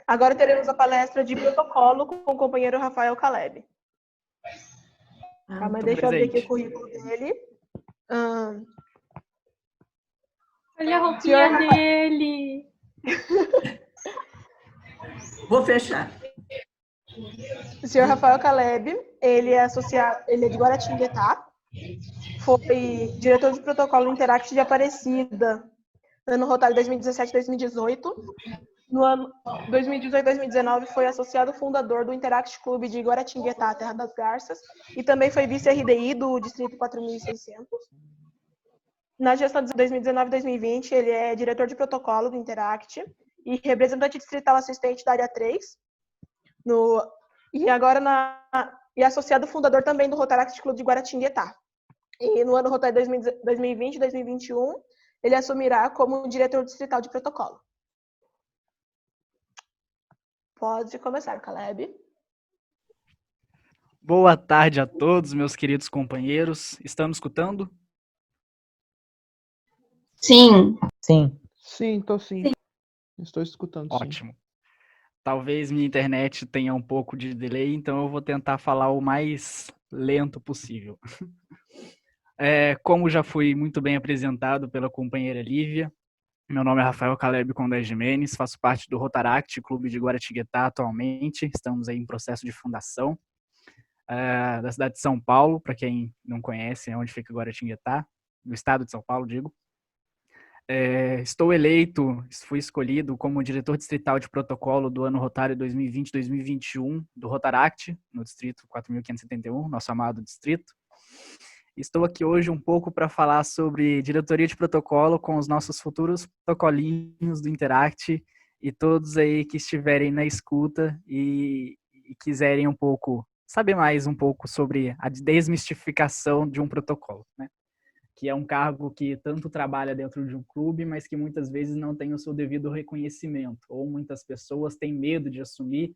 Agora teremos a palestra de protocolo com o companheiro Rafael Caleb. Calma, deixa eu abrir aqui o currículo dele. Olha a roupinha dele. Vou fechar. O senhor Rafael Caleb, ele é de Guaratinguetá, foi diretor de protocolo Interact de Aparecida, ano rotário 2017-2018. No ano 2018-2019 foi associado fundador do Interact Clube de Guaratinguetá, Terra das Garças, e também foi vice-RDI do Distrito 4.600. Na gestão de 2019-2020, ele é diretor de protocolo do Interact e representante distrital assistente da área 3, e associado fundador também do Rotaract Clube de Guaratinguetá. E no ano rotário 2020 e 2021, ele assumirá como diretor distrital de protocolo. Pode começar, Caleb. Boa tarde a todos, meus queridos companheiros. Estão me escutando? Sim. Sim. Sim, tô sim. Estou escutando, sim. Ótimo. Talvez minha internet tenha um pouco de delay, então eu vou tentar falar o mais lento possível. Como já fui muito bem apresentado pela companheira Lívia, meu nome é Rafael Caleb Condé Jimenez, faço parte do Rotaract Clube de Guaratinguetá atualmente, estamos aí em processo de fundação, da cidade de São Paulo, para quem não conhece, é onde fica Guaratinguetá, no estado de São Paulo, digo. Fui escolhido como diretor distrital de protocolo do ano rotário 2020-2021 do Rotaract, no distrito 4.571, nosso amado distrito. Estou aqui hoje um pouco para falar sobre diretoria de protocolo com os nossos futuros protocolinhos do Interact e todos aí que estiverem na escuta e quiserem saber mais um pouco sobre a desmistificação de um protocolo, né? Que é um cargo que tanto trabalha dentro de um clube, mas que muitas vezes não tem o seu devido reconhecimento, ou muitas pessoas têm medo de assumir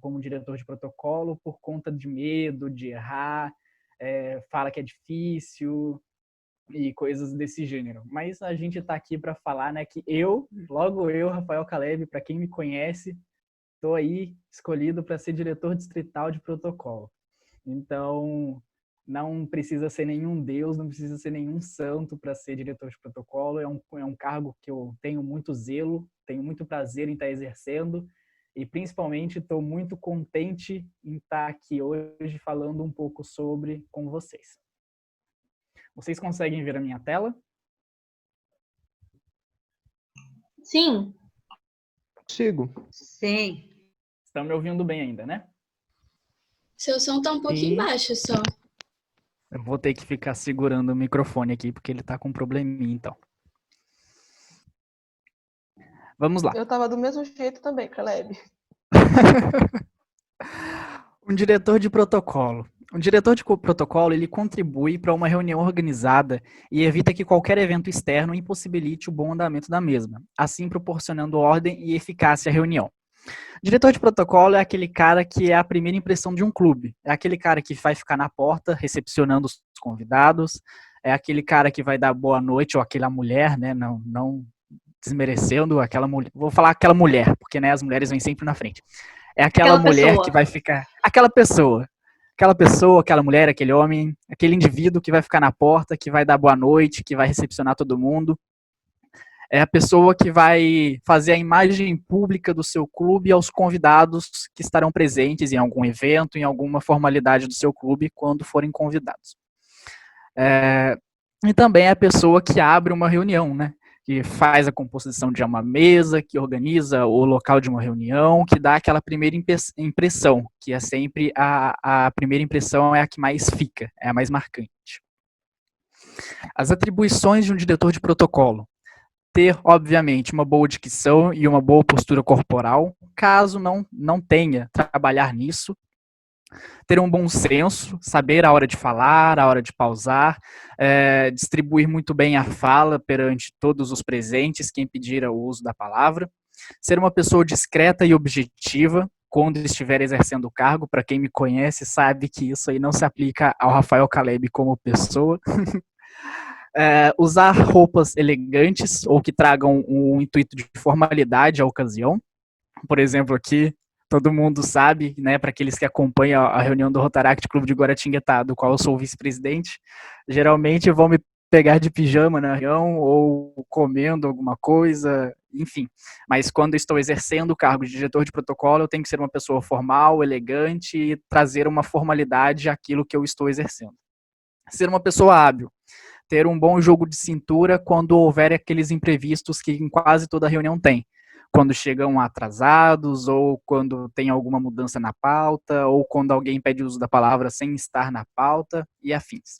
como diretor de protocolo por conta de medo, de errar, fala que é difícil e coisas desse gênero. Mas a gente está aqui para falar, né, que logo eu, Rafael Caleb, para quem me conhece, estou aí escolhido para ser diretor distrital de protocolo. Então, não precisa ser nenhum deus, não precisa ser nenhum santo para ser diretor de protocolo. É um cargo que eu tenho muito zelo, tenho muito prazer em estar exercendo e, principalmente, estou muito contente em estar aqui hoje falando um pouco com vocês. Vocês conseguem ver a minha tela? Sim. Consigo. Sim. Estão me ouvindo bem ainda, né? Seu som tá um pouquinho baixo só. Eu vou ter que ficar segurando o microfone aqui, porque ele tá com um probleminha, então. Vamos lá. Eu tava do mesmo jeito também, Caleb. Um diretor de protocolo. Um diretor de protocolo, ele contribui para uma reunião organizada e evita que qualquer evento externo impossibilite o bom andamento da mesma, assim proporcionando ordem e eficácia à reunião. Diretor de protocolo é aquele cara que é a primeira impressão de um clube. É aquele cara que vai ficar na porta, recepcionando os convidados. É aquele cara que vai dar boa noite, ou aquela mulher, né? Não desmerecendo aquela mulher. Vou falar aquela mulher, porque né, as mulheres vêm sempre na frente. É aquela mulher pessoa que vai ficar... Aquela pessoa, aquela mulher, aquele homem, aquele indivíduo que vai ficar na porta, que vai dar boa noite, que vai recepcionar todo mundo. É a pessoa que vai fazer a imagem pública do seu clube aos convidados que estarão presentes em algum evento, em alguma formalidade do seu clube, quando forem convidados. E também é a pessoa que abre uma reunião, né? Que faz a composição de uma mesa, que organiza o local de uma reunião, que dá aquela primeira impressão, que é sempre a primeira impressão é a que mais fica, é a mais marcante. As atribuições de um diretor de protocolo. Ter, obviamente, uma boa dicção e uma boa postura corporal, caso não tenha, trabalhar nisso. Ter um bom senso, saber a hora de falar, a hora de pausar, distribuir muito bem a fala perante todos os presentes, quem pedir o uso da palavra. Ser uma pessoa discreta e objetiva quando estiver exercendo o cargo. Para quem me conhece sabe que isso aí não se aplica ao Rafael Caleb como pessoa. Usar roupas elegantes ou que tragam um intuito de formalidade à ocasião. Por exemplo, aqui, todo mundo sabe, né, para aqueles que acompanham a reunião do Rotaract Clube de Guaratinguetá, do qual eu sou o vice-presidente, geralmente vão me pegar de pijama na reunião ou comendo alguma coisa, enfim. Mas quando estou exercendo o cargo de diretor de protocolo, eu tenho que ser uma pessoa formal, elegante e trazer uma formalidade àquilo que eu estou exercendo. Ser uma pessoa hábil, ter um bom jogo de cintura quando houver aqueles imprevistos que em quase toda reunião tem. Quando chegam atrasados, ou quando tem alguma mudança na pauta, ou quando alguém pede o uso da palavra sem estar na pauta, e afins.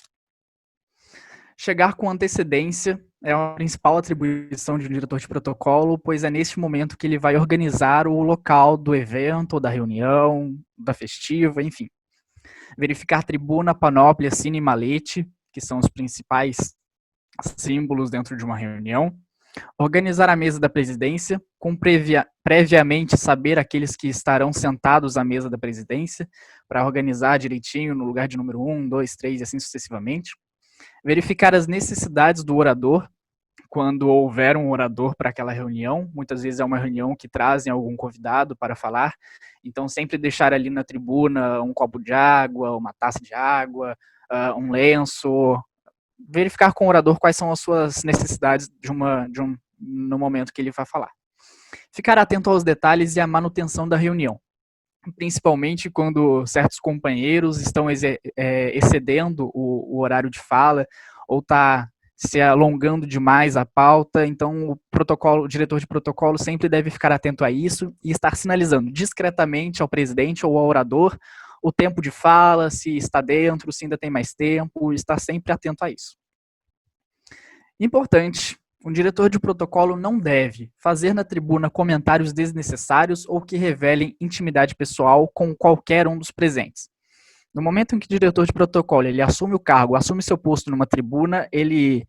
Chegar com antecedência é a principal atribuição de um diretor de protocolo, pois é neste momento que ele vai organizar o local do evento, da reunião, da festiva, enfim. Verificar tribuna, panóplia, sino e malete, que são os principais símbolos dentro de uma reunião. Organizar a mesa da presidência, com previamente saber aqueles que estarão sentados à mesa da presidência, para organizar direitinho no lugar de número 1, 2, 3 e assim sucessivamente. Verificar as necessidades do orador, quando houver um orador para aquela reunião. Muitas vezes é uma reunião que trazem algum convidado para falar, então sempre deixar ali na tribuna um copo de água, uma taça de água, um lenço, verificar com o orador quais são as suas necessidades no momento que ele vai falar. Ficar atento aos detalhes e à manutenção da reunião, principalmente quando certos companheiros estão excedendo o horário de fala ou está se alongando demais a pauta. Então o diretor de protocolo sempre deve ficar atento a isso e estar sinalizando discretamente ao presidente ou ao orador o tempo de fala, se está dentro, se ainda tem mais tempo, estar sempre atento a isso. Importante, um diretor de protocolo não deve fazer na tribuna comentários desnecessários ou que revelem intimidade pessoal com qualquer um dos presentes. No momento em que o diretor de protocolo ele assume o cargo, assume seu posto numa tribuna, ele,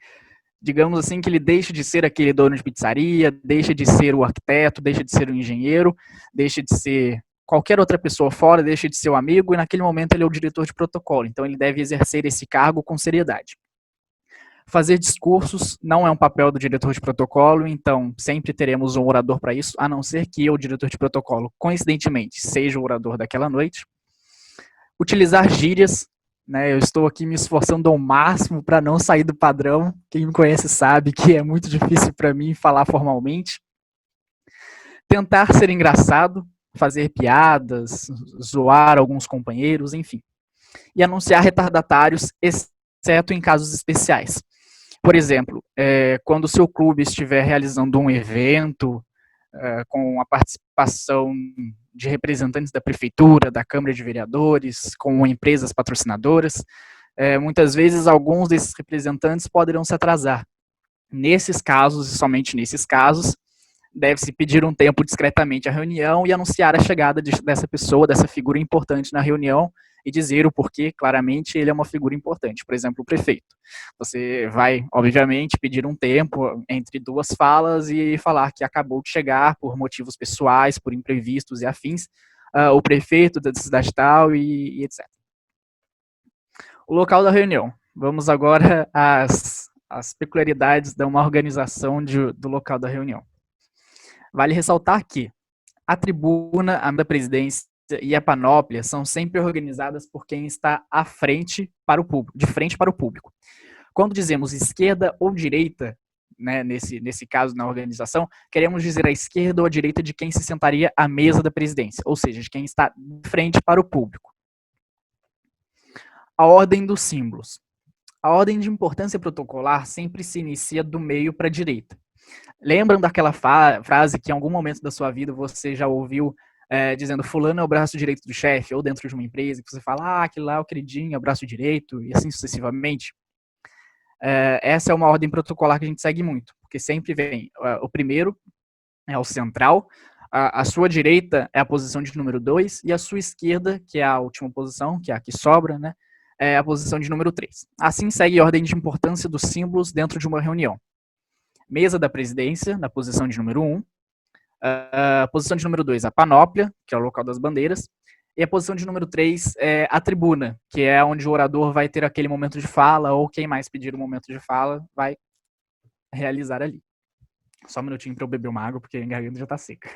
digamos assim, que ele deixa de ser aquele dono de pizzaria, deixa de ser o arquiteto, deixa de ser o engenheiro, deixa de ser qualquer outra pessoa fora, deixa de ser o amigo, e naquele momento ele é o diretor de protocolo, então ele deve exercer esse cargo com seriedade. Fazer discursos não é um papel do diretor de protocolo, então sempre teremos um orador para isso, a não ser que eu, o diretor de protocolo, coincidentemente, seja o orador daquela noite. Utilizar gírias, né? Eu estou aqui me esforçando ao máximo para não sair do padrão. Quem me conhece sabe que é muito difícil para mim falar formalmente. Tentar ser engraçado, fazer piadas, zoar alguns companheiros, enfim. E anunciar retardatários, exceto em casos especiais. Por exemplo, quando o seu clube estiver realizando um evento com a participação de representantes da prefeitura, da Câmara de Vereadores, com empresas patrocinadoras, muitas vezes alguns desses representantes poderão se atrasar. Nesses casos, e somente nesses casos, deve-se pedir um tempo discretamente à reunião e anunciar a chegada dessa pessoa, dessa figura importante na reunião, e dizer o porquê, claramente, ele é uma figura importante. Por exemplo, o prefeito. Você vai, obviamente, pedir um tempo entre duas falas e falar que acabou de chegar por motivos pessoais, por imprevistos e afins, o prefeito da cidade tal e etc. O local da reunião. Vamos agora às peculiaridades de uma organização do local da reunião. Vale ressaltar que a tribuna, a da presidência e a panóplia são sempre organizadas por quem está à frente para o público, de frente para o público. Quando dizemos esquerda ou direita, né, nesse caso na organização, queremos dizer a esquerda ou a direita de quem se sentaria à mesa da presidência, ou seja, de quem está de frente para o público. A ordem dos símbolos. A ordem de importância protocolar sempre se inicia do meio para a direita. Lembram daquela frase que em algum momento da sua vida você já ouviu dizendo fulano é o braço direito do chefe, ou dentro de uma empresa, que você fala, aquele lá é o queridinho, é o braço direito, e assim sucessivamente? Essa é uma ordem protocolar que a gente segue muito, porque sempre vem o primeiro, é o central, a sua direita é a posição de número 2, e a sua esquerda, que é a última posição, que é a que sobra, né, é a posição de número 3. Assim segue a ordem de importância dos símbolos dentro de uma reunião. Mesa da presidência, na posição de número 1. A posição de número 2, a panóplia, que é o local das bandeiras. E a posição de número 3 é a tribuna, que é onde o orador vai ter aquele momento de fala, ou quem mais pedir o momento de fala vai realizar ali. Só um minutinho para eu beber uma água, porque a garganta já está seca.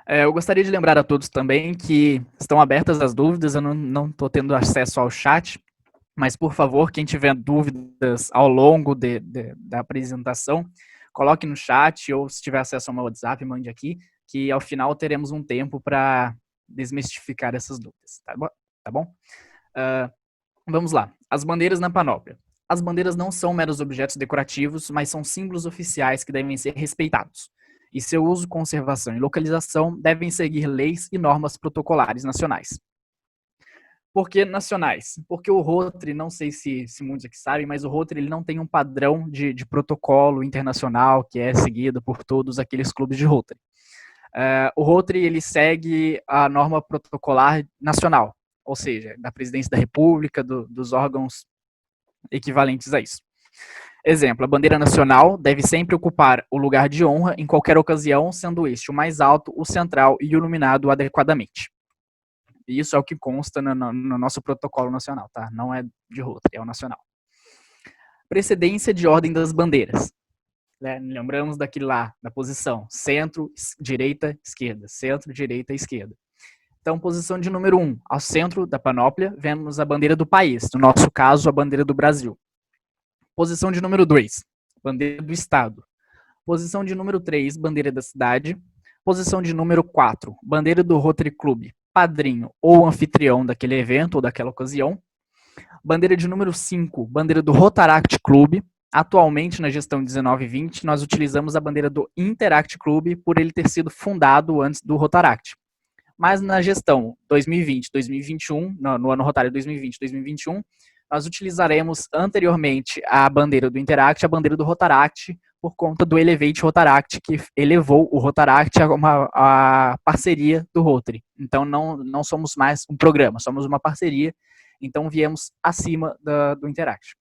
Eu gostaria de lembrar a todos também que estão abertas as dúvidas, eu não estou tendo acesso ao chat, mas, por favor, quem tiver dúvidas ao longo da apresentação, coloque no chat ou, se tiver acesso ao meu WhatsApp, mande aqui, que ao final teremos um tempo para desmistificar essas dúvidas, tá bom? Vamos lá. As bandeiras na panóplia. As bandeiras não são meros objetos decorativos, mas são símbolos oficiais que devem ser respeitados. E seu uso, conservação e localização devem seguir leis e normas protocolares nacionais. Por que nacionais? Porque o Rotary, não sei se muitos aqui sabem, mas o Rotary ele não tem um padrão de protocolo internacional que é seguido por todos aqueles clubes de Rotary. O Rotary ele segue a norma protocolar nacional, ou seja, da Presidência da República, dos órgãos equivalentes a isso. Exemplo, a bandeira nacional deve sempre ocupar o lugar de honra em qualquer ocasião, sendo este o mais alto, o central e iluminado adequadamente. E isso é o que consta no nosso protocolo nacional, tá? Não é de Rotary, é o nacional. Precedência de ordem das bandeiras. Lembramos daquele lá, da posição centro, direita, esquerda. Centro, direita, esquerda. Então, posição de número 1, ao centro da panóplia, vemos a bandeira do país. No nosso caso, a bandeira do Brasil. Posição de número 2, bandeira do estado. Posição de número 3, bandeira da cidade. Posição de número 4, bandeira do Rotary Club, padrinho ou anfitrião daquele evento ou daquela ocasião. Bandeira de número 5, bandeira do Rotaract Club. Atualmente, na gestão 19 e 20, nós utilizamos a bandeira do Interact Club por ele ter sido fundado antes do Rotaract. Mas na gestão 2020-2021, no ano rotário 2020-2021, nós utilizaremos anteriormente a bandeira do Interact e a bandeira do Rotaract por conta do Elevate Rotaract, que elevou o Rotaract a parceria do Rotary. Então, não somos mais um programa, somos uma parceria. Então, viemos acima do Interact.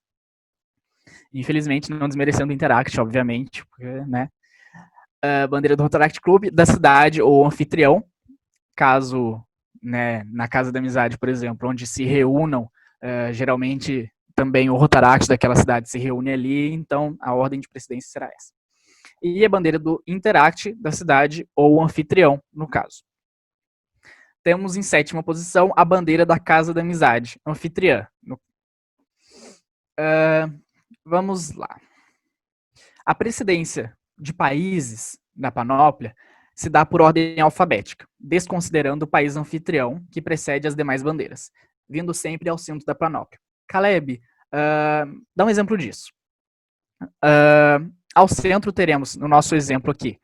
Infelizmente, não desmerecendo o Interact, obviamente, porque, né? A bandeira do Rotaract Club, da cidade ou anfitrião, caso, né, na Casa da Amizade, por exemplo, onde se reúnam, geralmente também o Rotaract daquela cidade se reúne ali, então a ordem de precedência será essa. E a bandeira do Interact da cidade ou anfitrião, no caso. Temos em 7ª posição a bandeira da Casa da Amizade, anfitriã. Vamos lá. A precedência de países na panóplia se dá por ordem alfabética, desconsiderando o país anfitrião, que precede as demais bandeiras, vindo sempre ao centro da panóplia. Caleb, dá um exemplo disso. Ao centro teremos, no nosso exemplo aqui,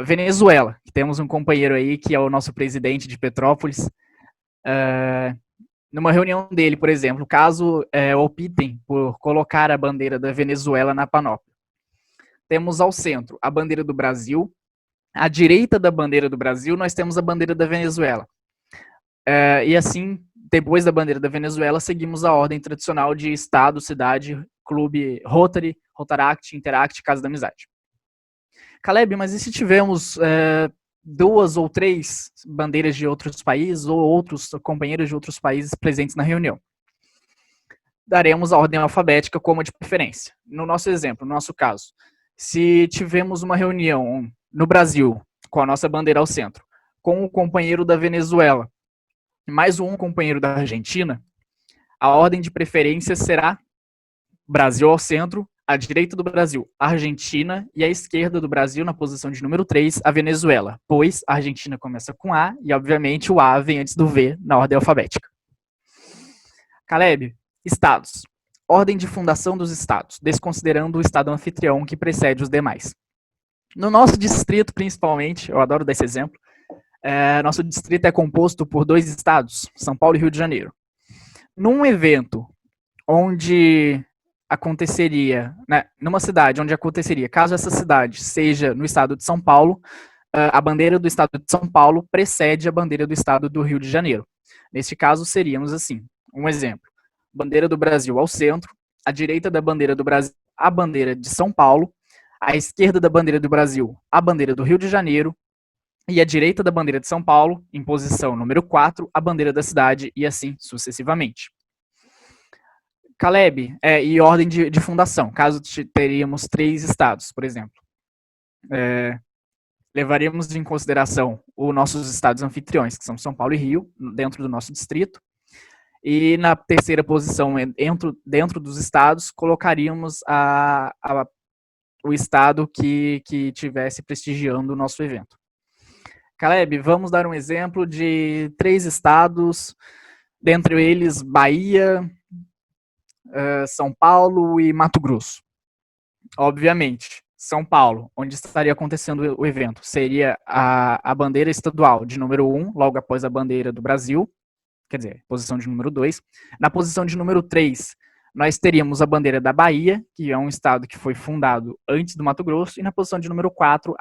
Venezuela, que temos um companheiro aí que é o nosso presidente de Petrópolis. Numa reunião dele, por exemplo, caso optem por colocar a bandeira da Venezuela na panóplia. Temos ao centro a bandeira do Brasil. À direita da bandeira do Brasil, nós temos a bandeira da Venezuela. E assim, depois da bandeira da Venezuela, seguimos a ordem tradicional de Estado, cidade, clube, Rotary, Rotaract, Interact, Casa da Amizade. Caleb, mas e se tivermos 2 ou 3 bandeiras de outros países ou outros companheiros de outros países presentes na reunião? Daremos a ordem alfabética como a de preferência. No nosso exemplo, no nosso caso, se tivermos uma reunião no Brasil, com a nossa bandeira ao centro, com o companheiro da Venezuela, mais um companheiro da Argentina, a ordem de preferência será Brasil ao centro, à direita do Brasil, a Argentina, e à esquerda do Brasil, na posição de número 3, a Venezuela, pois a Argentina começa com A, e obviamente o A vem antes do V, na ordem alfabética. Caleb, estados. Ordem de fundação dos estados, desconsiderando o estado anfitrião que precede os demais. No nosso distrito, principalmente, eu adoro dar esse exemplo, nosso distrito é composto por 2 estados, São Paulo e Rio de Janeiro. Num evento onde aconteceria, né, numa cidade onde aconteceria, caso essa cidade seja no estado de São Paulo, a bandeira do estado de São Paulo precede a bandeira do estado do Rio de Janeiro. Neste caso, seríamos assim, um exemplo, bandeira do Brasil ao centro, à direita da bandeira do Brasil, a bandeira de São Paulo, à esquerda da bandeira do Brasil, a bandeira do Rio de Janeiro, e à direita da bandeira de São Paulo, em posição número 4, a bandeira da cidade, e assim sucessivamente. Caleb, e ordem de fundação, caso teríamos 3 estados, por exemplo. levaríamos em consideração os nossos estados anfitriões, que são São Paulo e Rio, dentro do nosso distrito. E na terceira posição, dentro dos estados, colocaríamos o estado que estivesse prestigiando o nosso evento. Caleb, vamos dar um exemplo de 3 estados, dentre eles Bahia, São Paulo e Mato Grosso. Obviamente, São Paulo, onde estaria acontecendo o evento, seria a bandeira estadual de número 1, logo após a bandeira do Brasil, quer dizer, posição de número 2. Na posição de número 3, nós teríamos a bandeira da Bahia, que é um estado que foi fundado antes do Mato Grosso, e na posição de número 4,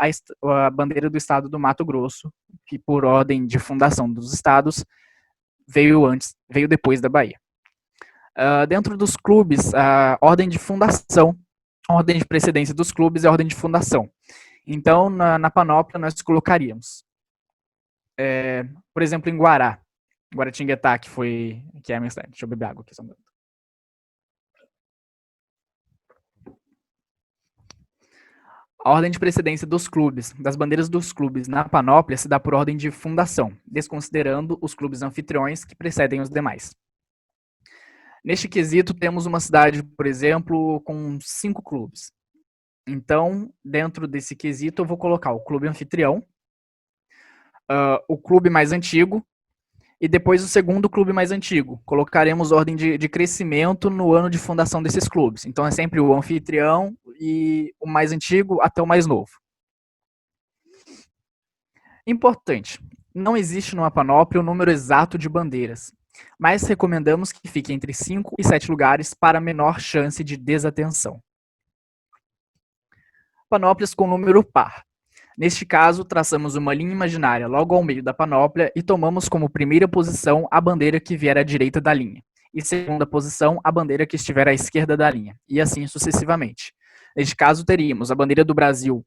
a bandeira do estado do Mato Grosso, que por ordem de fundação dos estados, veio depois da Bahia. Dentro dos clubes, a ordem de fundação, a ordem de precedência dos clubes é a ordem de fundação. Então, na panóplia, nós colocaríamos, por exemplo, em Guaratinguetá, que é a minha cidade. Deixa eu beber água aqui, só um minuto. A ordem de precedência dos clubes, das bandeiras dos clubes na panóplia se dá por ordem de fundação, desconsiderando os clubes anfitriões que precedem os demais. Neste quesito, temos uma cidade, por exemplo, com 5 clubes. Então, dentro desse quesito, eu vou colocar o clube anfitrião, o clube mais antigo, e depois o segundo clube mais antigo. Colocaremos ordem de crescimento no ano de fundação desses clubes. Então é sempre o anfitrião e o mais antigo até o mais novo. Importante, não existe numa panóplia o número exato de bandeiras, mas recomendamos que fique entre 5 e 7 lugares para menor chance de desatenção. Panóplias com número par. Neste caso, traçamos uma linha imaginária logo ao meio da panóplia e tomamos como primeira posição a bandeira que vier à direita da linha, e segunda posição a bandeira que estiver à esquerda da linha, e assim sucessivamente. Neste caso, teríamos a bandeira do Brasil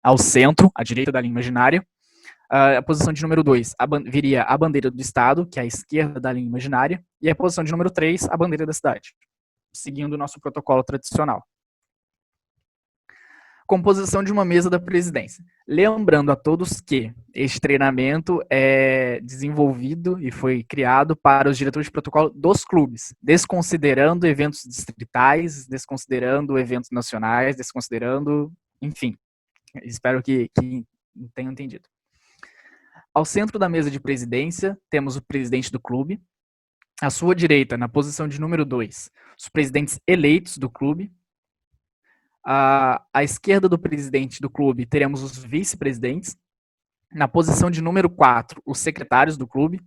ao centro, à direita da linha imaginária. A posição de número 2 viria a bandeira do estado, que é à esquerda da linha imaginária, e a posição de número 3, a bandeira da cidade, seguindo o nosso protocolo tradicional. Composição de uma mesa da presidência. Lembrando a todos que este treinamento é desenvolvido e foi criado para os diretores de protocolo dos clubes, desconsiderando eventos distritais, desconsiderando eventos nacionais, desconsiderando, enfim. Espero que tenham entendido. Ao centro da mesa de presidência, temos o presidente do clube. À sua direita, na posição de número 2, os presidentes eleitos do clube. À esquerda do presidente do clube, teremos os vice-presidentes. Na posição de número 4, os secretários do clube.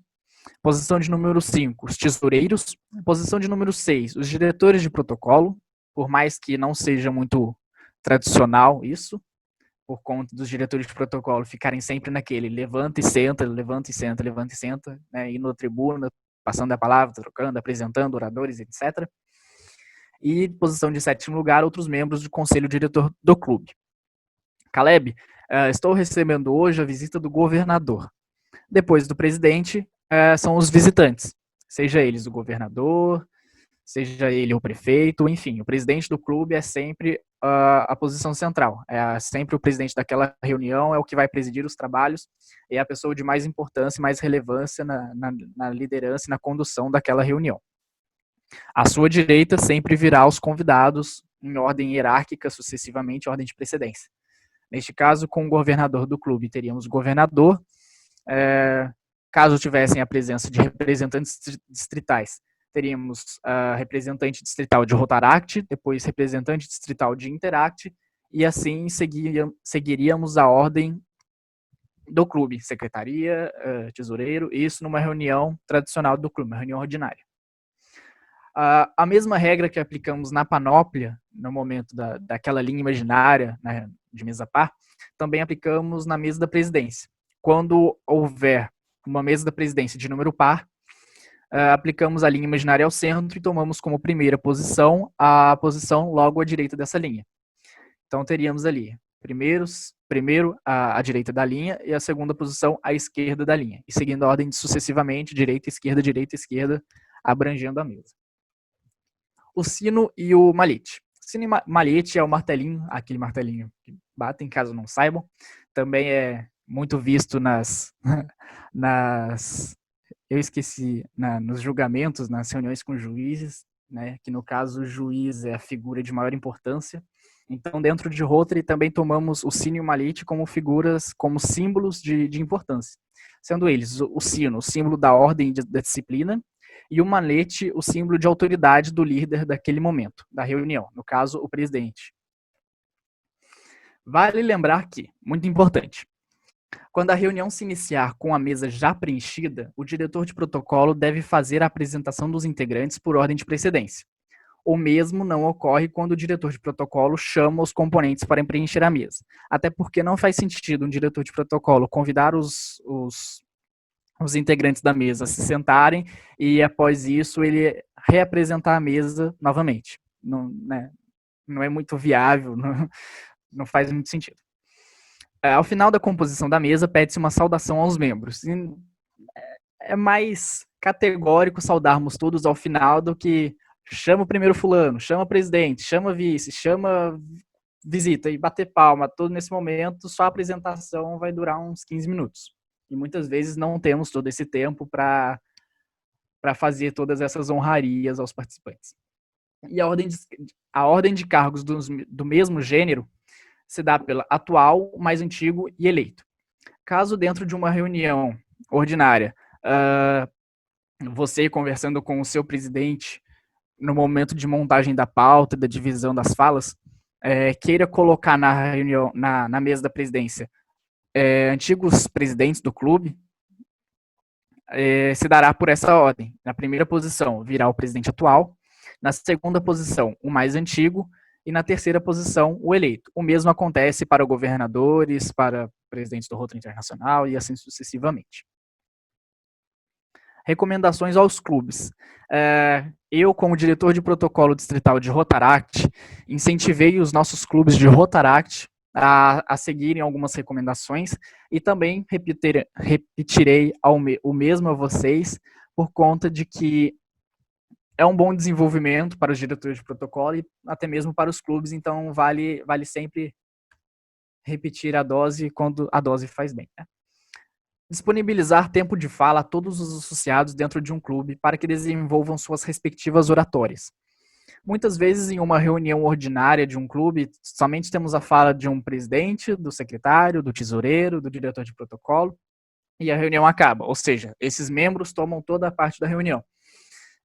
Posição de número 5, os tesoureiros. Posição de número 6, os diretores de protocolo. Por mais que não seja muito tradicional isso, por conta dos diretores de protocolo ficarem sempre naquele levanta e senta, levanta e senta, levanta e senta, né, indo na tribuna, passando a palavra, trocando, apresentando oradores, etc. E, posição de 7º lugar, outros membros do conselho diretor do clube. Caleb, estou recebendo hoje a visita do governador. Depois do presidente, são os visitantes, seja eles o governador, seja ele o prefeito, enfim, o presidente do clube é sempre a posição central, é sempre o presidente daquela reunião, é o que vai presidir os trabalhos, é a pessoa de mais importância e mais relevância na liderança e na condução daquela reunião. À sua direita sempre virá os convidados em ordem hierárquica, sucessivamente, ordem de precedência. Neste caso, com o governador do clube, teríamos o governador, caso tivessem a presença de representantes distritais, teríamos representante distrital de Rotaract, depois representante distrital de Interact, e assim seguiríamos a ordem do clube, secretaria, tesoureiro, isso numa reunião tradicional do clube, uma reunião ordinária. A mesma regra que aplicamos na panóplia, no momento daquela linha imaginária, né, de mesa par, também aplicamos na mesa da presidência. Quando houver uma mesa da presidência de número par, aplicamos a linha imaginária ao centro e tomamos como primeira posição a posição logo à direita dessa linha. Então teríamos ali primeiro à direita da linha e a segunda posição à esquerda da linha, e seguindo a ordem sucessivamente, direita, esquerda, abrangendo a mesa. O sino e o malhete. O sino e malhete é o martelinho, aquele martelinho batem, caso não saibam. Também é muito visto nos julgamentos, nas reuniões com juízes, né, que no caso o juiz é a figura de maior importância. Então, dentro de Rotary, também tomamos o sino e o malete como figuras, como símbolos de importância. Sendo eles o sino, o símbolo da ordem da disciplina, e o malete, o símbolo de autoridade do líder daquele momento, da reunião, no caso, o presidente. Vale lembrar que, muito importante, quando a reunião se iniciar com a mesa já preenchida, o diretor de protocolo deve fazer a apresentação dos integrantes por ordem de precedência. O mesmo não ocorre quando o diretor de protocolo chama os componentes para preencher a mesa. Até porque não faz sentido um diretor de protocolo convidar os integrantes da mesa a se sentarem e, após isso, ele reapresentar a mesa novamente. Não, né, não é muito viável, não faz muito sentido. Ao final da composição da mesa, pede-se uma saudação aos membros. É mais categórico saudarmos todos ao final do que chama o primeiro fulano, chama o presidente, chama vice, chama visita e bater palma. Todo nesse momento, só a apresentação vai durar uns 15 minutos. E muitas vezes não temos todo esse tempo para fazer todas essas honrarias aos participantes. E a ordem de cargos do mesmo gênero se dá pela atual, mais antigo e eleito. Caso dentro de uma reunião ordinária, você conversando com o seu presidente no momento de montagem da pauta, da divisão das falas, queira colocar na reunião, na mesa da presidência, antigos presidentes do clube, se dará por essa ordem. Na primeira posição virá o presidente atual, na segunda posição o mais antigo e na terceira posição o eleito. O mesmo acontece para governadores, para presidentes do Rotary Internacional e assim sucessivamente. Recomendações aos clubes. Eu, como diretor de protocolo distrital de Rotaract, incentivei os nossos clubes de Rotaract a seguirem algumas recomendações e também repetirei o mesmo a vocês por conta de que é um bom desenvolvimento para os diretores de protocolo e até mesmo para os clubes, então vale sempre repetir a dose quando a dose faz bem, né? Disponibilizar tempo de fala a todos os associados dentro de um clube para que desenvolvam suas respectivas oratórias. Muitas vezes, em uma reunião ordinária de um clube, somente temos a fala de um presidente, do secretário, do tesoureiro, do diretor de protocolo, e a reunião acaba. Ou seja, esses membros tomam toda a parte da reunião.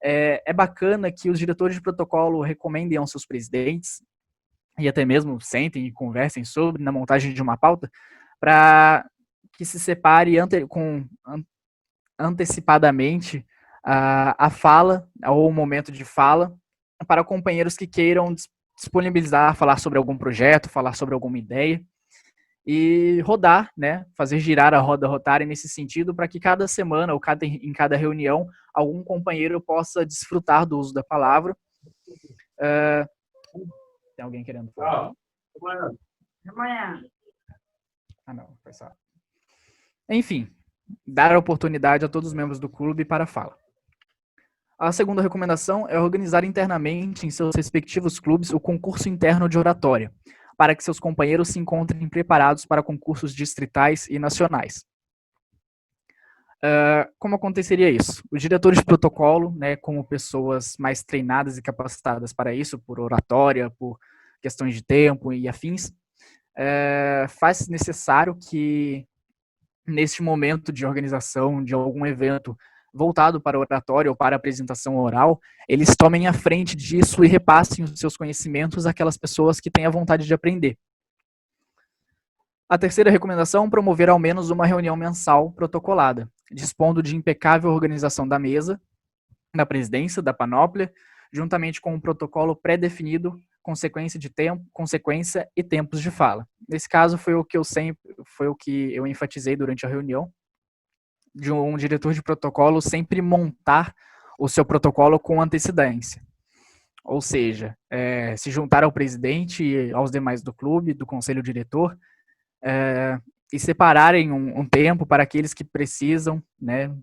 É bacana que os diretores de protocolo recomendem aos seus presidentes, e até mesmo sentem e conversem sobre, na montagem de uma pauta, para que se separe antecipadamente a fala, ou o momento de fala, para companheiros que queiram disponibilizar, falar sobre algum projeto, falar sobre alguma ideia, e rodar, né, fazer girar a roda rotária nesse sentido, para que cada semana ou em cada reunião, algum companheiro possa desfrutar do uso da palavra. Tem alguém querendo falar? Ah, não, foi só. Enfim, dar a oportunidade a todos os membros do clube para a fala. A segunda recomendação é organizar internamente em seus respectivos clubes o concurso interno de oratória, para que seus companheiros se encontrem preparados para concursos distritais e nacionais. Como aconteceria isso? Os diretores de protocolo, né, como pessoas mais treinadas e capacitadas para isso, por oratória, por questões de tempo e afins, faz necessário que, neste momento de organização de algum evento voltado para oratória ou para apresentação oral, eles tomem a frente disso e repassem os seus conhecimentos àquelas pessoas que têm a vontade de aprender. A terceira recomendação é promover ao menos uma reunião mensal protocolada, dispondo de impecável organização da mesa, da presidência, da panóplia, juntamente com um protocolo pré-definido, consequência e tempos de fala. Nesse caso foi o que eu enfatizei durante a reunião, de um diretor de protocolo sempre montar o seu protocolo com antecedência. Ou seja, se juntar ao presidente e aos demais do clube, do conselho diretor, e separarem um tempo para aqueles que precisam, né,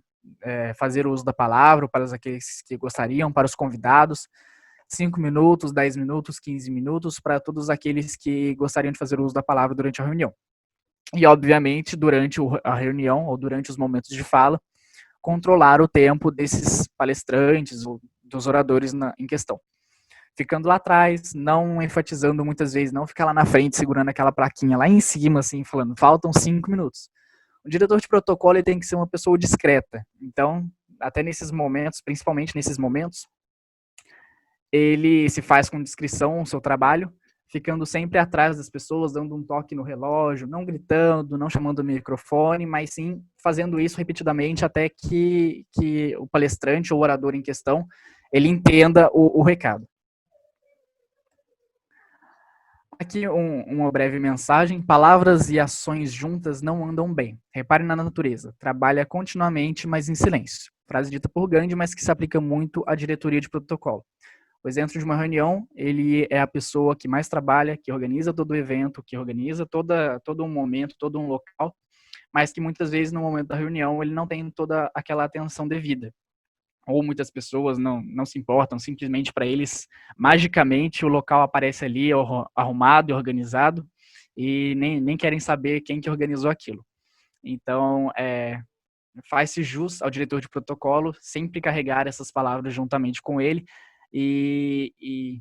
fazer uso da palavra, para aqueles que gostariam, para os convidados, 5 minutos, 10 minutos, 15 minutos, para todos aqueles que gostariam de fazer uso da palavra durante a reunião. E, obviamente, durante a reunião ou durante os momentos de fala, controlar o tempo desses palestrantes ou dos oradores em questão. Ficando lá atrás, não enfatizando muitas vezes, não ficar lá na frente segurando aquela plaquinha lá em cima, assim, falando, faltam 5 minutos. O diretor de protocolo ele tem que ser uma pessoa discreta. Então, até nesses momentos, principalmente nesses momentos, ele se faz com discrição o seu trabalho, ficando sempre atrás das pessoas, dando um toque no relógio, não gritando, não chamando o microfone, mas sim fazendo isso repetidamente até que o palestrante ou o orador em questão, ele entenda o recado. Aqui uma breve mensagem. Palavras e ações juntas não andam bem. Repare na natureza. Trabalha continuamente, mas em silêncio. Frase dita por Gandhi, mas que se aplica muito à diretoria de protocolo. O exemplo de uma reunião, ele é a pessoa que mais trabalha, que organiza todo o evento, que organiza todo um momento, todo um local, mas que muitas vezes no momento da reunião ele não tem toda aquela atenção devida. Ou muitas pessoas não se importam, simplesmente para eles, magicamente, o local aparece ali arrumado e organizado e nem querem saber quem que organizou aquilo. Então, faz-se jus ao diretor de protocolo sempre carregar essas palavras juntamente com ele e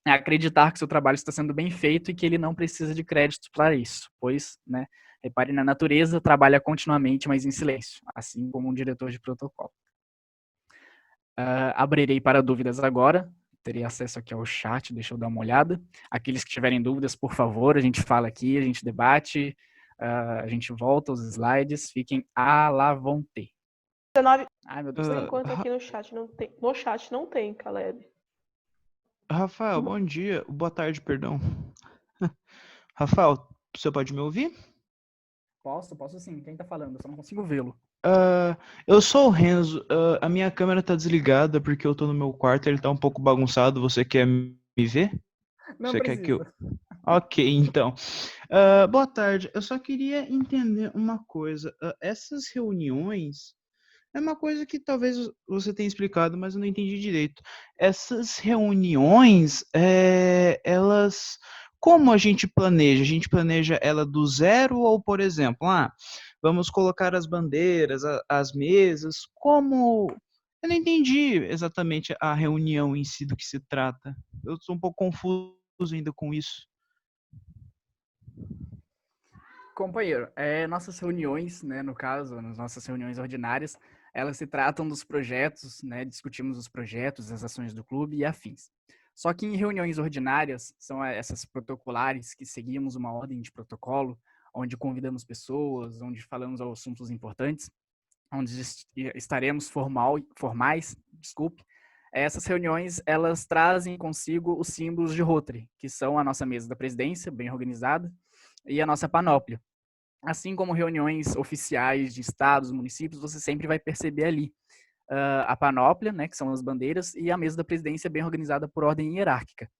acreditar que seu trabalho está sendo bem feito e que ele não precisa de crédito para isso, pois, né, repare na natureza, trabalha continuamente, mas em silêncio, assim como um diretor de protocolo. Abrirei para dúvidas agora. Terei acesso aqui ao chat, deixa eu dar uma olhada. Aqueles que tiverem dúvidas, por favor, a gente fala aqui, a gente debate, a gente volta aos slides, fiquem à la vontade. 19. Ai, meu Deus. Por enquanto aqui no chat não tem. No chat não tem, Caleb. Rafael, bom dia. Boa tarde, perdão. Rafael, você pode me ouvir? Posso sim. Quem tá falando? Eu só não consigo vê-lo. Eu sou o Renzo. A minha câmera tá desligada porque eu tô no meu quarto, ele tá um pouco bagunçado. Você quer me ver? Não Você precisa. quer que eu... Ok, então. Boa tarde. Eu só queria entender uma coisa. Essas reuniões é uma coisa que talvez você tenha explicado, mas eu não entendi direito. Essas reuniões, elas... Como a gente planeja? A gente planeja ela do zero ou, por exemplo, vamos colocar as bandeiras, as mesas, como... Eu não entendi exatamente a reunião em si do que se trata. Eu estou um pouco confuso ainda com isso. Companheiro, nossas reuniões, né, no caso, nas nossas reuniões ordinárias, elas se tratam dos projetos, né, discutimos os projetos, as ações do clube e afins. Só que em reuniões ordinárias, são essas protocolares que seguimos uma ordem de protocolo, onde convidamos pessoas, onde falamos assuntos importantes, onde estaremos formais, essas reuniões, elas trazem consigo os símbolos de Rotary, que são a nossa mesa da presidência, bem organizada, e a nossa panóplia. Assim como reuniões oficiais de estados, municípios, você sempre vai perceber ali a panóplia, né, que são as bandeiras, e a mesa da presidência bem organizada por ordem hierárquica.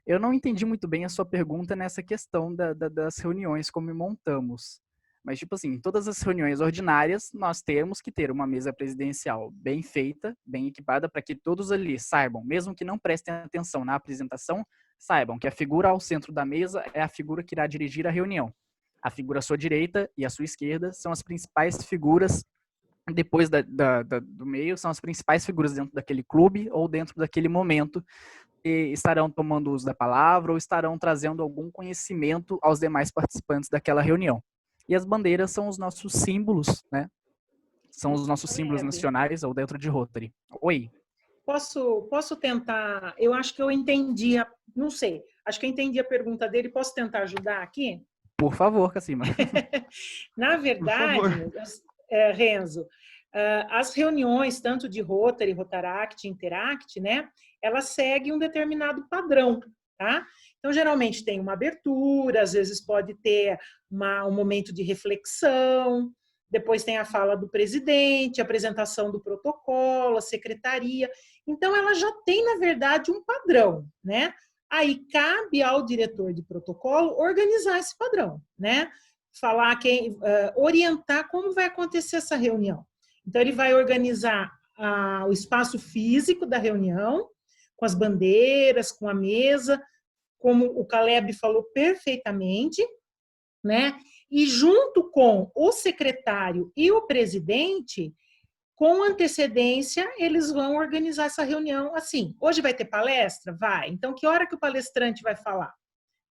Eu não entendi muito bem a sua pergunta nessa questão das reuniões, como montamos. Mas, tipo assim, em todas as reuniões ordinárias, nós temos que ter uma mesa presidencial bem feita, bem equipada, para que todos ali saibam, mesmo que não prestem atenção na apresentação, saibam que a figura ao centro da mesa é a figura que irá dirigir a reunião. A figura à sua direita e à sua esquerda são as principais figuras, depois do meio, são as principais figuras dentro daquele clube ou dentro daquele momento, que estarão tomando uso da palavra ou estarão trazendo algum conhecimento aos demais participantes daquela reunião. E as bandeiras são os nossos símbolos, né? São os nossos símbolos nacionais ou dentro de Rotary. Oi. Posso tentar? Eu acho que eu entendi, não sei. Acho que eu entendi a pergunta dele. Posso tentar ajudar aqui? Por favor, Cassima. Na verdade, Renzo, as reuniões, tanto de Rotary, Rotaract, Interact, né? Elas seguem um determinado padrão, tá? Então, geralmente tem uma abertura, às vezes pode ter um momento de reflexão, depois tem a fala do presidente, a apresentação do protocolo, a secretaria. Então, ela já tem, na verdade, um padrão, né? Aí cabe ao diretor de protocolo organizar esse padrão, né? Falar orientar como vai acontecer essa reunião. Então, ele vai organizar o espaço físico da reunião, com as bandeiras, com a mesa, como o Caleb falou perfeitamente, né? E junto com o secretário e o presidente, com antecedência, eles vão organizar essa reunião assim. Hoje vai ter palestra? Vai. Então, que hora que o palestrante vai falar?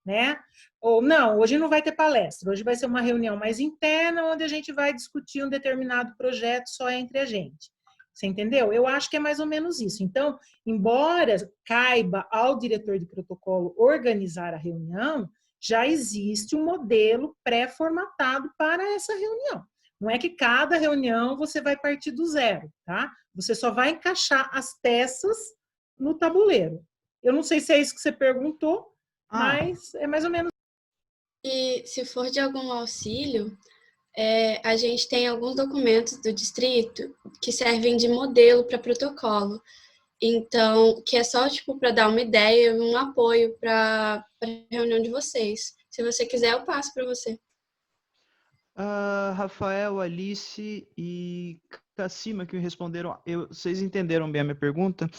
Né? Ou não, hoje não vai ter palestra. Hoje vai ser uma reunião mais interna, onde a gente vai discutir um determinado projeto só entre a gente. Você entendeu? Eu acho que é mais ou menos isso. Então, embora caiba ao diretor de protocolo organizar a reunião, já existe um modelo pré-formatado para essa reunião. Não é que cada reunião você vai partir do zero, tá? Você só vai encaixar as peças no tabuleiro. Eu não sei se é isso que você perguntou, mas é mais ou menos. E se for de algum auxílio, a gente tem alguns documentos do distrito que servem de modelo para protocolo. Então, que é só tipo para dar uma ideia, um apoio para a reunião de vocês. Se você quiser, eu passo para você. Rafael, Alice e Cassima que me responderam, vocês entenderam bem a minha pergunta?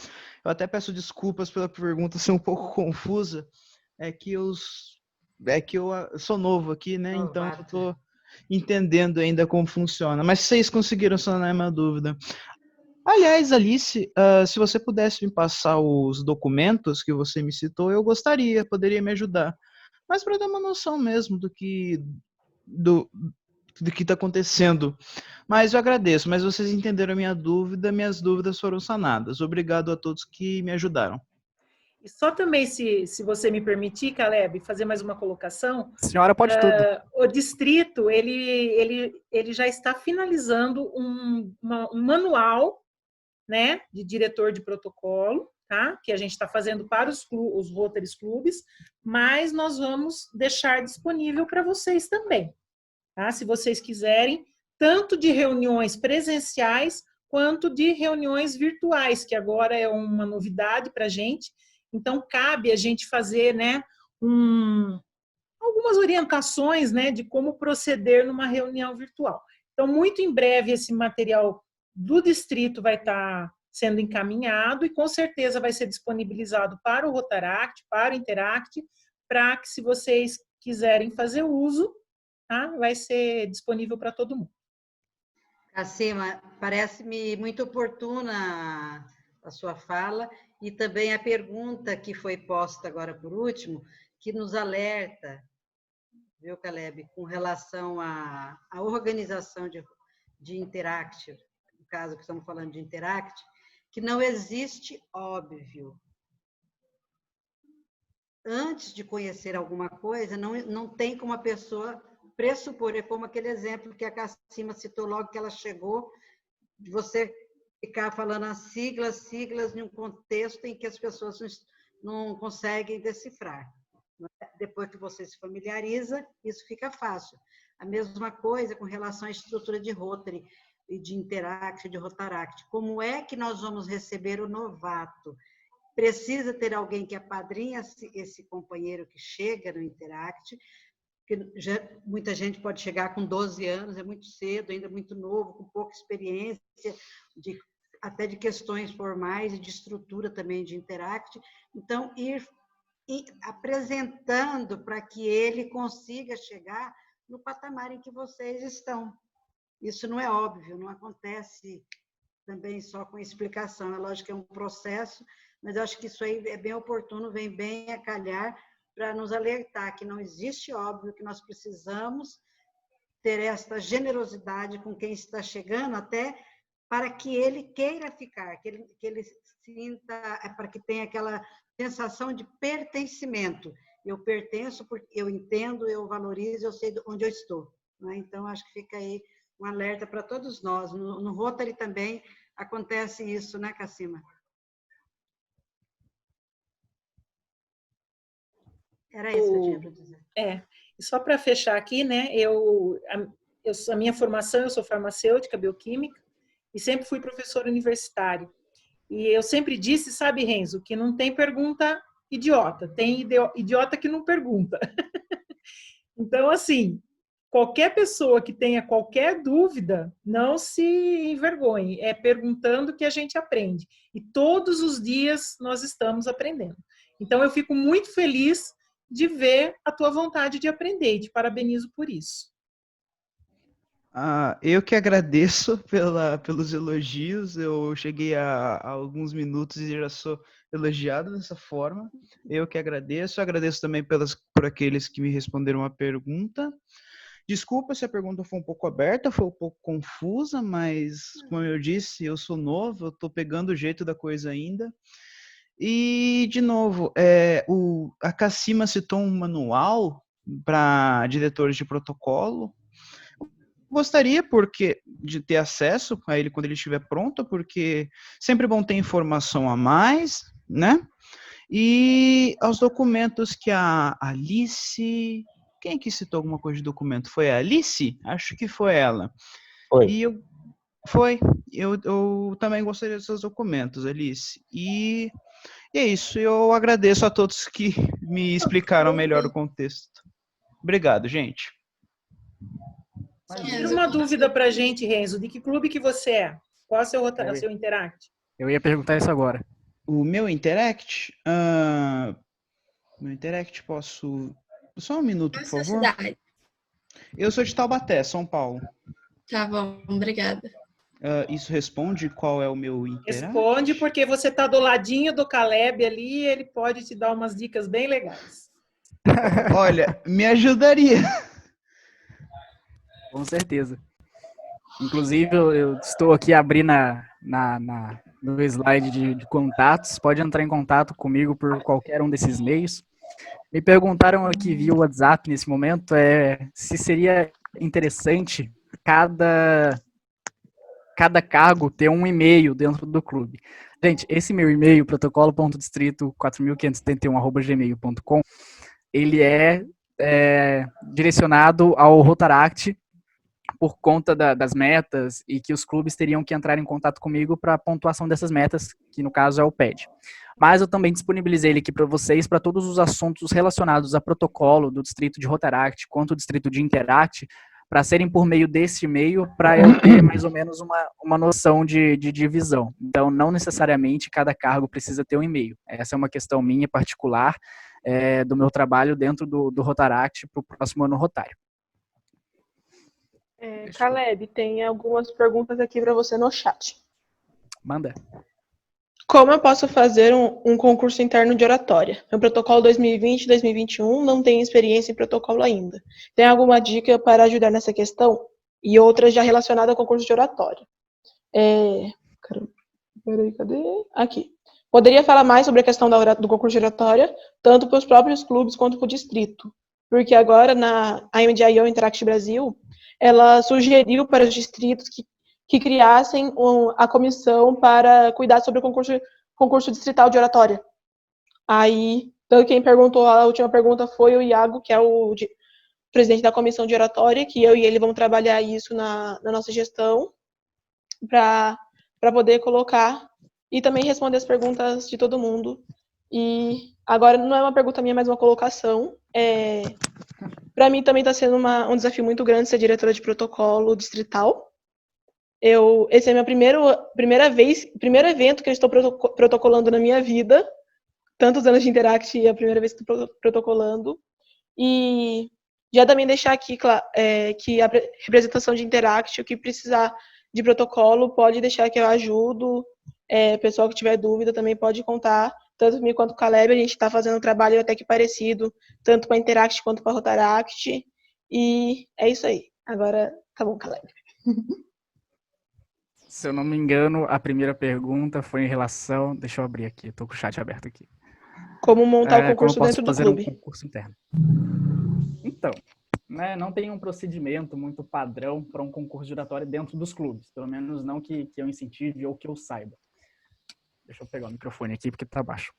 Eu até peço desculpas pela pergunta ser um pouco confusa, é que eu sou novo aqui, né? Então eu tô entendendo ainda como funciona, mas vocês conseguiram sanar a minha dúvida. Aliás, Alice, se você pudesse me passar os documentos que você me citou, eu poderia me ajudar. Mas para dar uma noção mesmo do que está acontecendo. Mas eu agradeço, mas vocês entenderam a minha dúvida, minhas dúvidas foram sanadas. Obrigado a todos que me ajudaram. E só também, se você me permitir, Caleb, fazer mais uma colocação. A senhora pode tudo. O distrito, ele já está finalizando um manual, né, de diretor de protocolo, tá? Que a gente está fazendo para os Rotary Clubes, mas nós vamos deixar disponível para vocês também, tá? Se vocês quiserem, tanto de reuniões presenciais, quanto de reuniões virtuais, que agora é uma novidade para a gente. Então, cabe a gente fazer, né, algumas orientações, né, de como proceder numa reunião virtual. Então, muito em breve, esse material do distrito vai estar sendo encaminhado e, com certeza, vai ser disponibilizado para o Rotaract, para o Interact, para que, se vocês quiserem fazer uso, tá, vai ser disponível para todo mundo. Cassima, parece-me muito oportuna a sua fala e também a pergunta que foi posta agora por último, que nos alerta, viu, Caleb, com relação à organização de Interact, no caso que estamos falando de Interact, que não existe óbvio. Antes de conhecer alguma coisa, não tem como a pessoa pressupor, é como aquele exemplo que a Cassima citou logo que ela chegou, de você ficar falando as siglas em um contexto em que as pessoas não conseguem decifrar. Depois que você se familiariza, isso fica fácil. A mesma coisa com relação à estrutura de Rotary, e de Interact, de Rotaract. Como é que nós vamos receber o novato? Precisa ter alguém que apadrinha esse companheiro que chega no Interact, porque muita gente pode chegar com 12 anos, é muito cedo, ainda muito novo, com pouca experiência, até de questões formais e de estrutura também de Interact. Então, ir apresentando para que ele consiga chegar no patamar em que vocês estão. Isso não é óbvio, não acontece também só com explicação. É lógico que é um processo, mas eu acho que isso aí é bem oportuno, vem bem a calhar para nos alertar que não existe óbvio, que nós precisamos ter esta generosidade com quem está chegando, até para que ele queira ficar, que ele sinta, para que tenha aquela sensação de pertencimento. Eu pertenço porque eu entendo, eu valorizo, eu sei onde eu estou. Né? Então, acho que fica aí um alerta para todos nós. No Rotary também acontece isso, né, Cassima? Era isso que eu tinha para dizer. E só para fechar aqui, né, a minha formação, eu sou farmacêutica, bioquímica, e sempre fui professora universitária. E eu sempre disse, sabe, Renzo, que não tem pergunta idiota, tem idiota que não pergunta. Então, assim, qualquer pessoa que tenha qualquer dúvida, não se envergonhe. É perguntando que a gente aprende. E todos os dias nós estamos aprendendo. Então, eu fico muito feliz de ver a tua vontade de aprender e te parabenizo por isso. Eu que agradeço pelos elogios. Eu cheguei a alguns minutos e já sou elogiado dessa forma. Eu que agradeço. Agradeço também por aqueles que me responderam a pergunta. Desculpa se a pergunta foi um pouco aberta, foi um pouco confusa, mas, como eu disse, eu sou novo, eu estou pegando o jeito da coisa ainda. E, de novo, a Cassima citou um manual para diretores de protocolo. Gostaria de ter acesso a ele quando ele estiver pronto, porque sempre bom ter informação a mais, né? E aos documentos que a Alice... Quem que citou alguma coisa de documento? Foi a Alice? Acho que foi ela. Foi. Eu também gostaria desses documentos, Alice. E é isso. Eu agradeço a todos que me explicaram melhor o contexto. Obrigado, gente. Tira uma dúvida para a gente, Renzo. De que clube que você é? Qual é o seu Interact? Eu ia perguntar isso agora. O meu Interact? Meu Interact, posso... Só um minuto, por favor. Cidade. Eu sou de Taubaté, São Paulo. Tá bom, obrigada. Isso responde qual é o meu Interact? Responde, porque você está do ladinho do Caleb ali, ele pode te dar umas dicas bem legais. Olha, me ajudaria. Com certeza. Inclusive, eu estou aqui abrindo no slide de contatos. Pode entrar em contato comigo por qualquer um desses meios. Me perguntaram aqui via WhatsApp nesse momento se seria interessante cada cargo ter um e-mail dentro do clube. Gente, esse meu e-mail, protocolo.distrito4571@gmail.com, ele é direcionado ao Rotaract por conta das metas e que os clubes teriam que entrar em contato comigo para a pontuação dessas metas, que no caso é o PED. Mas eu também disponibilizei ele aqui para vocês para todos os assuntos relacionados a protocolo do distrito de Rotaract quanto o distrito de Interact, para serem por meio desse e-mail, para eu ter mais ou menos uma noção de divisão. Então, não necessariamente cada cargo precisa ter um e-mail. Essa é uma questão minha particular, do meu trabalho dentro do Rotaract para o próximo ano rotário. Caleb, tem algumas perguntas aqui para você no chat. Manda. Como eu posso fazer um concurso interno de oratória? Meu protocolo 2020-2021 não tem experiência em protocolo ainda. Tem alguma dica para ajudar nessa questão? E outras já relacionadas ao concurso de oratória. Peraí, cadê? Aqui. Poderia falar mais sobre a questão do concurso de oratória, tanto para os próprios clubes quanto para o distrito. Porque agora, na AMDIO Interact Brasil, ela sugeriu para os distritos que criassem a comissão para cuidar sobre o concurso distrital de oratória. Aí, então, quem perguntou a última pergunta foi o Iago, que é o presidente da comissão de oratória, que eu e ele vamos trabalhar isso na nossa gestão para poder colocar e também responder as perguntas de todo mundo. E agora não é uma pergunta minha, mas uma colocação. Para mim também está sendo um desafio muito grande ser diretora de protocolo distrital. Esse é meu primeiro evento que eu estou protocolando na minha vida. Tantos anos de Interact e é a primeira vez que estou protocolando. E já também deixar aqui que a representação de Interact, o que precisar de protocolo, pode deixar que eu ajudo. Pessoal que tiver dúvida também pode contar. Tanto comigo quanto com o Caleb, a gente está fazendo um trabalho até que parecido, tanto para Interact quanto para Rotaract. E é isso aí. Agora, tá bom, Caleb. Se eu não me engano, a primeira pergunta foi em relação... Deixa eu abrir aqui, estou com o chat aberto aqui. Como montar o concurso dentro do clube? Um concurso interno. Então, não tem um procedimento muito padrão para um concurso de oratória dentro dos clubes. Pelo menos não que eu incentive ou que eu saiba. Deixa eu pegar o microfone aqui, porque está baixo.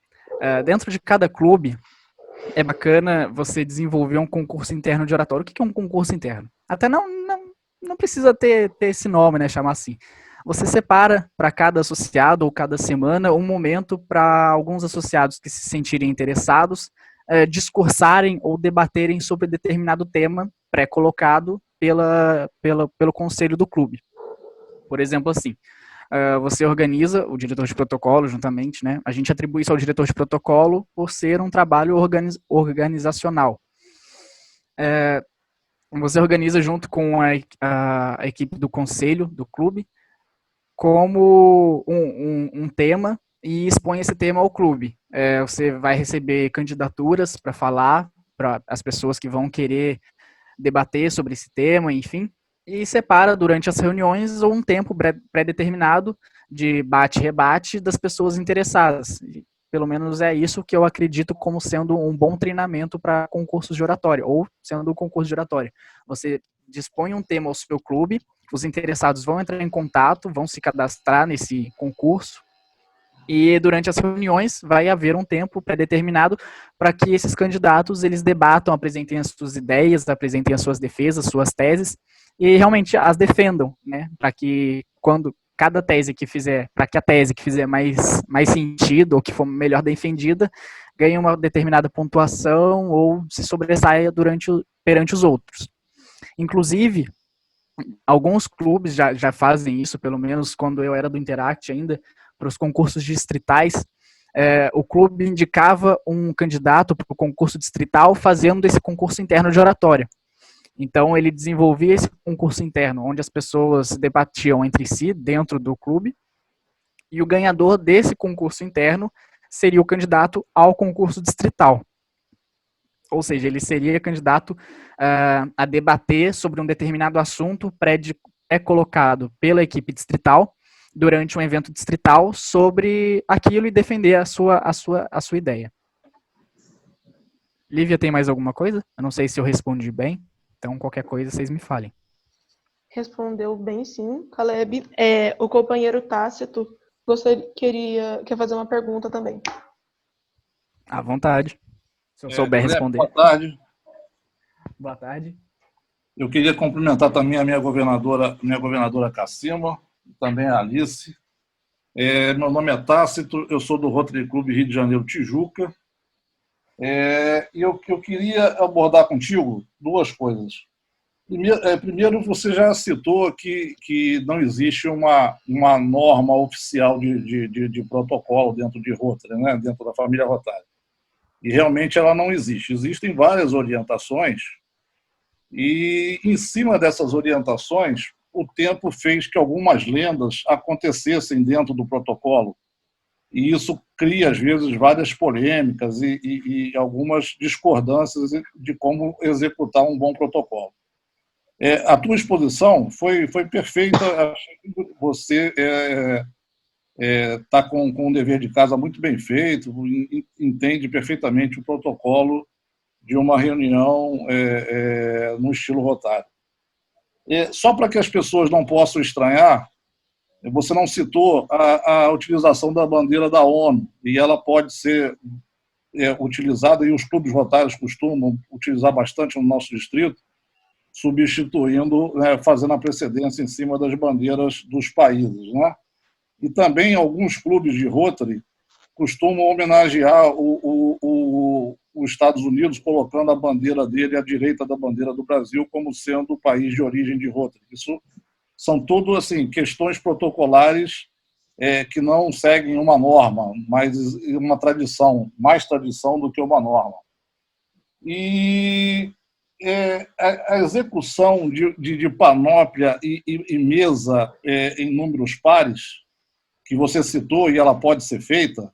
Dentro de cada clube, é bacana você desenvolver um concurso interno de oratória. O que é um concurso interno? Até não precisa ter esse nome, né? Chamar assim. Você separa para cada associado ou cada semana um momento para alguns associados que se sentirem interessados discursarem ou debaterem sobre determinado tema pré-colocado pelo conselho do clube. Por exemplo, assim, você organiza, o diretor de protocolo juntamente, né? A gente atribui isso ao diretor de protocolo por ser um trabalho organizacional. Você organiza junto com a equipe do conselho do clube como um tema e expõe esse tema ao clube. Você vai receber candidaturas para falar para as pessoas que vão querer debater sobre esse tema, enfim, e separa durante as reuniões um tempo pré-determinado de bate-rebate das pessoas interessadas. E, pelo menos é isso que eu acredito como sendo um bom treinamento para concursos de oratória, ou sendo um concurso de oratória. Você dispõe um tema ao seu clube, os interessados vão entrar em contato, vão se cadastrar nesse concurso, e durante as reuniões vai haver um tempo pré-determinado para que esses candidatos eles debatam, apresentem as suas ideias, apresentem as suas defesas, suas teses, e realmente as defendam, né? Para que quando cada tese que fizer, para que a tese que fizer mais sentido ou que for melhor defendida, ganhe uma determinada pontuação ou se sobressaia perante os outros. Inclusive, alguns clubes já fazem isso, pelo menos quando eu era do Interact ainda, para os concursos distritais, o clube indicava um candidato para o concurso distrital fazendo esse concurso interno de oratória. Então, ele desenvolvia esse concurso interno, onde as pessoas debatiam entre si, dentro do clube, e o ganhador desse concurso interno seria o candidato ao concurso distrital. Ou seja, ele seria candidato a debater sobre um determinado assunto pré-colocado pela equipe distrital, durante um evento distrital, sobre aquilo e defender a sua ideia. Lívia, tem mais alguma coisa? Eu não sei se eu respondi bem, então qualquer coisa vocês me falem. Respondeu bem, sim, Caleb. O companheiro Tácito quer fazer uma pergunta também. À vontade. Se eu souber responder. Boa tarde. Boa tarde. Eu queria cumprimentar também a minha governadora Cassima, também a Alice. Meu nome é Tácito, eu sou do Rotary Club Rio de Janeiro, Tijuca. E eu queria abordar contigo duas coisas. Primeiro, você já citou que não existe uma norma oficial de protocolo dentro de Rotary, né? Dentro da família Rotary. E realmente ela não existe. Existem várias orientações e, em cima dessas orientações, o tempo fez que algumas lendas acontecessem dentro do protocolo. E isso cria, às vezes, várias polêmicas e algumas discordâncias de como executar um bom protocolo. A tua exposição foi perfeita. Achei que você está com um dever de casa muito bem feito, entende perfeitamente o protocolo de uma reunião no estilo Rotário. Só para que as pessoas não possam estranhar, você não citou a utilização da bandeira da ONU, e ela pode ser utilizada, e os clubes rotários costumam utilizar bastante no nosso distrito, substituindo, fazendo a precedência em cima das bandeiras dos países, né? E também alguns clubes de Rotary costumam homenagear os Estados Unidos, colocando a bandeira dele à direita da bandeira do Brasil, como sendo o país de origem de Rotary. Isso são tudo assim, questões protocolares que não seguem uma norma, mas uma tradição, mais tradição do que uma norma. E a execução de panóplia e mesa em números pares, que você citou e ela pode ser feita,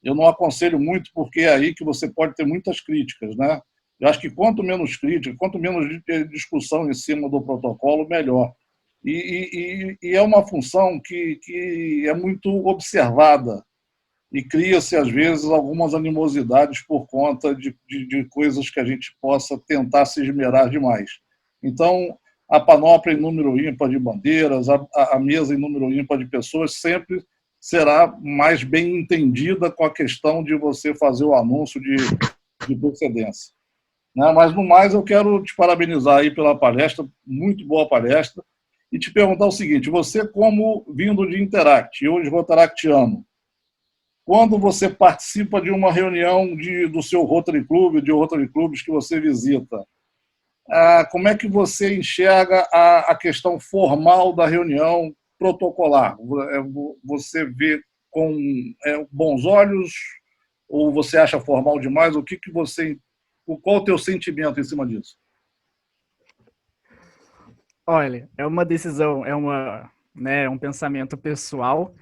eu não aconselho muito, porque é aí que você pode ter muitas críticas, né? Eu acho que quanto menos crítica, quanto menos discussão em cima do protocolo, melhor. E é uma função que é muito observada e cria-se, às vezes, algumas animosidades por conta de coisas que a gente possa tentar se esmerar demais. Então, a panóplia em número ímpar de bandeiras, a mesa em número ímpar de pessoas sempre será mais bem entendida com a questão de você fazer o anúncio de procedência. Mas, no mais, eu quero te parabenizar aí pela palestra, muito boa palestra, e te perguntar o seguinte: você, como vindo de Interact, e hoje rotaractiano, quando você participa de uma reunião do seu Rotary Club, de Rotary Clubs que você visita, como é que você enxerga a questão formal da reunião protocolar? Você vê com bons olhos ou você acha formal demais? Qual o teu sentimento em cima disso? Olha, é uma decisão, um pensamento pessoal,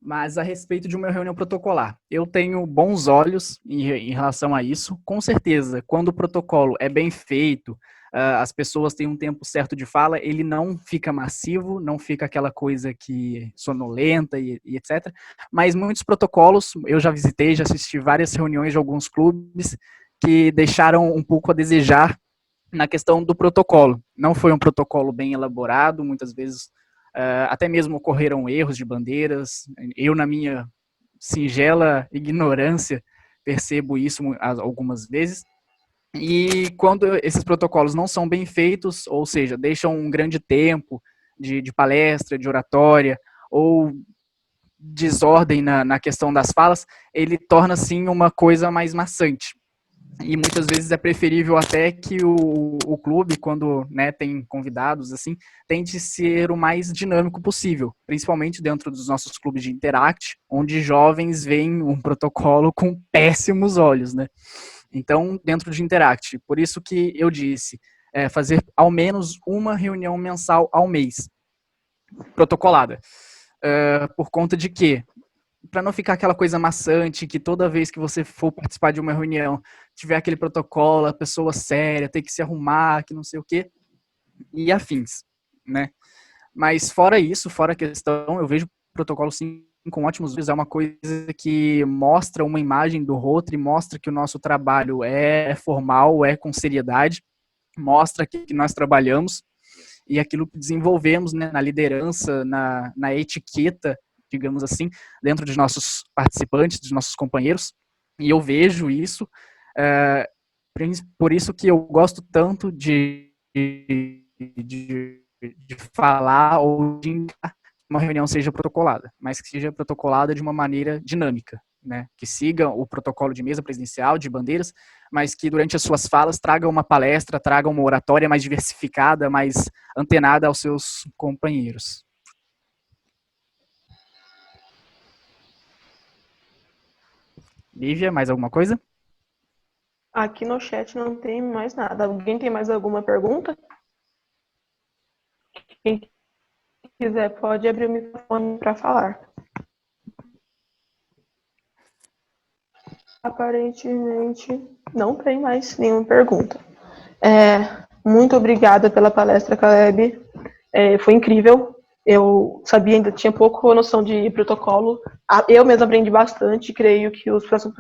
mas a respeito de uma reunião protocolar, eu tenho bons olhos em relação a isso. Com certeza, quando o protocolo é bem feito, as pessoas têm um tempo certo de fala, ele não fica massivo, não fica aquela coisa que sonolenta e etc. Mas muitos protocolos, eu já visitei, já assisti várias reuniões de alguns clubes que deixaram um pouco a desejar na questão do protocolo. Não foi um protocolo bem elaborado, muitas vezes até mesmo ocorreram erros de bandeiras. Eu, na minha singela ignorância, percebo isso algumas vezes. E quando esses protocolos não são bem feitos, ou seja, deixam um grande tempo de palestra, de oratória, ou desordem na questão das falas, ele torna, assim, uma coisa mais maçante. E muitas vezes é preferível até que o clube, quando, né, tem convidados, assim, tente ser o mais dinâmico possível, principalmente dentro dos nossos clubes de Interact, onde jovens veem um protocolo com péssimos olhos, né? Então, dentro de Interact, por isso que eu disse, fazer ao menos uma reunião mensal ao mês, protocolada. Por conta de quê? Para não ficar aquela coisa maçante, que toda vez que você for participar de uma reunião, tiver aquele protocolo, a pessoa séria, tem que se arrumar, que não sei o quê, e afins, né? Mas fora isso, fora a questão, eu vejo o protocolo, sim, com ótimos vídeos, é uma coisa que mostra uma imagem do Rotary, mostra que o nosso trabalho é formal, é com seriedade, mostra que nós trabalhamos, e aquilo que desenvolvemos, né, na liderança, na etiqueta, digamos assim, dentro dos nossos participantes, dos nossos companheiros, e eu vejo isso, por isso que eu gosto tanto de falar ou de indicar que uma reunião seja protocolada, mas que seja protocolada de uma maneira dinâmica, né? Que siga o protocolo de mesa presidencial, de bandeiras, mas que durante as suas falas traga uma palestra, traga uma oratória mais diversificada, mais antenada aos seus companheiros. Lívia, mais alguma coisa? Aqui no chat não tem mais nada. Alguém tem mais alguma pergunta? Quem quiser pode abrir o microfone para falar. Aparentemente não tem mais nenhuma pergunta. Muito obrigada pela palestra, Caleb. Foi incrível. Eu sabia, ainda tinha pouco noção de protocolo. Eu mesmo aprendi bastante. Creio que os próximos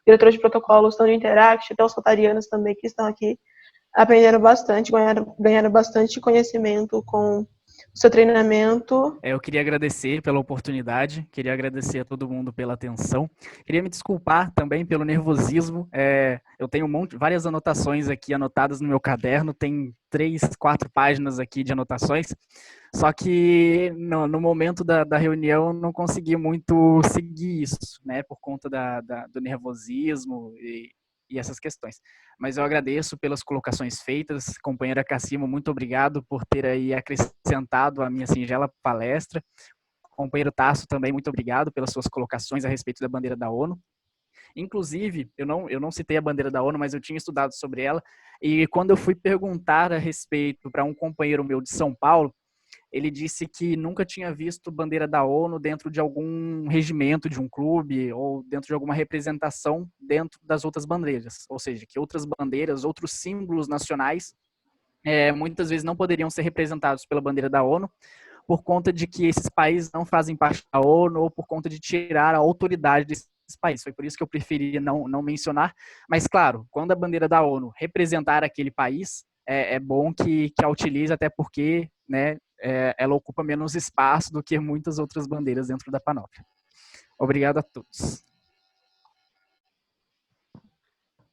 diretores de protocolos, tanto de Interact, até os rotarianos também que estão aqui, aprenderam bastante, ganharam bastante conhecimento com o seu treinamento. Eu queria agradecer pela oportunidade, queria agradecer a todo mundo pela atenção. Queria me desculpar também pelo nervosismo. Eu tenho várias anotações aqui anotadas no meu caderno, tem 3, 4 páginas aqui de anotações, só que no momento da reunião não consegui muito seguir isso, né, por conta do nervosismo e essas questões. Mas eu agradeço pelas colocações feitas. Companheira Cassimo, muito obrigado por ter aí acrescentado a minha singela palestra. Companheiro Tasso também, muito obrigado pelas suas colocações a respeito da bandeira da ONU. Inclusive, eu não citei a bandeira da ONU, mas eu tinha estudado sobre ela, e quando eu fui perguntar a respeito para um companheiro meu de São Paulo, ele disse que nunca tinha visto bandeira da ONU dentro de algum regimento de um clube ou dentro de alguma representação dentro das outras bandeiras. Ou seja, que outras bandeiras, outros símbolos nacionais, muitas vezes não poderiam ser representados pela bandeira da ONU por conta de que esses países não fazem parte da ONU ou por conta de tirar a autoridade desses países. Foi por isso que eu preferi não mencionar. Mas, claro, quando a bandeira da ONU representar aquele país, é bom que a utilize, até porque, né, ela ocupa menos espaço do que muitas outras bandeiras dentro da panóplia. Obrigado a todos.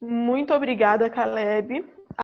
Muito obrigada, Caleb.